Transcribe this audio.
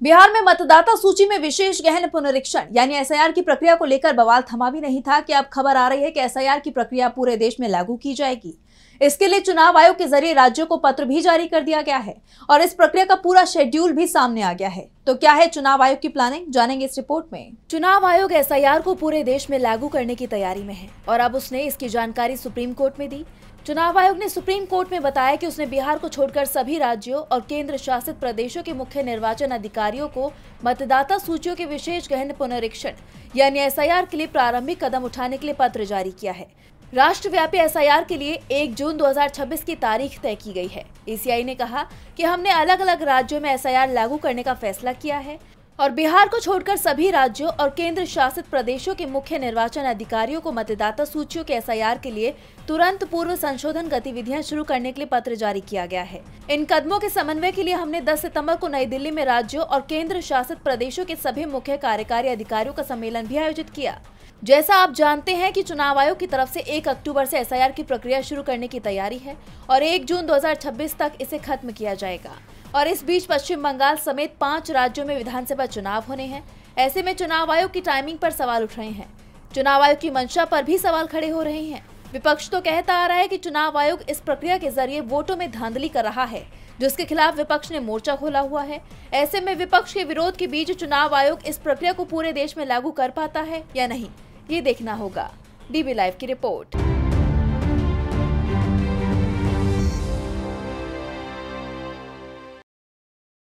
बिहार में मतदाता सूची में विशेष गहन पुनरीक्षण यानी एसआईआर की प्रक्रिया को लेकर बवाल थमा भी नहीं था कि अब खबर आ रही है कि एसआईआर की प्रक्रिया पूरे देश में लागू की जाएगी। इसके लिए चुनाव आयोग के जरिए राज्यों को पत्र भी जारी कर दिया गया है और इस प्रक्रिया का पूरा शेड्यूल भी सामने आ गया है। तो क्या है चुनाव आयोग की प्लानिंग, जानेंगे इस रिपोर्ट में। चुनाव आयोग एसआईआर को पूरे देश में लागू करने की तैयारी में है और अब उसने इसकी जानकारी सुप्रीम कोर्ट में दी। चुनाव आयोग ने सुप्रीम कोर्ट में बताया कि उसने बिहार को छोड़कर सभी राज्यों और केंद्र शासित प्रदेशों के मुख्य निर्वाचन अधिकारियों को मतदाता सूचियों के विशेष गहन पुनरीक्षण यानी एसआईआर के लिए प्रारंभिक कदम उठाने के लिए पत्र जारी किया है। राष्ट्रव्यापी एसआईआर के लिए 1 जून 2026 की तारीख तय की गई है। ईसीआई ने कहा कि हमने अलग अलग राज्यों में एसआईआर लागू करने का फैसला किया है और बिहार को छोड़कर सभी राज्यों और केंद्र शासित प्रदेशों के मुख्य निर्वाचन अधिकारियों को मतदाता सूचियों के एसआईआर के लिए तुरंत पूर्व संशोधन गतिविधियां शुरू करने के लिए पत्र जारी किया गया है। इन कदमों के समन्वय के लिए हमने 10 सितंबर को नई दिल्ली में राज्यों और केंद्र शासित प्रदेशों के सभी मुख्य कार्यकारी अधिकारियों का सम्मेलन भी आयोजित किया। जैसा आप जानते हैं कि चुनाव आयोग की तरफ से 1 अक्टूबर से एसआईआर की प्रक्रिया शुरू करने की तैयारी है और 1 जून 2026 तक इसे खत्म किया जाएगा। और इस बीच पश्चिम बंगाल समेत 5 राज्यों में विधानसभा चुनाव होने हैं। ऐसे में चुनाव आयोग की टाइमिंग पर सवाल उठ रहे हैं। चुनाव आयोग की मंशा पर भी सवाल खड़े हो रहे हैं। विपक्ष तो कहता आ रहा है कि चुनाव आयोग इस प्रक्रिया के जरिए वोटों में धांधली कर रहा है, जिसके खिलाफ विपक्ष ने मोर्चा खोला हुआ है। ऐसे में विपक्ष के विरोध के बीच चुनाव आयोग इस प्रक्रिया को पूरे देश में लागू कर पाता है या नहीं, ये देखना होगा। डीबी लाइव की रिपोर्ट।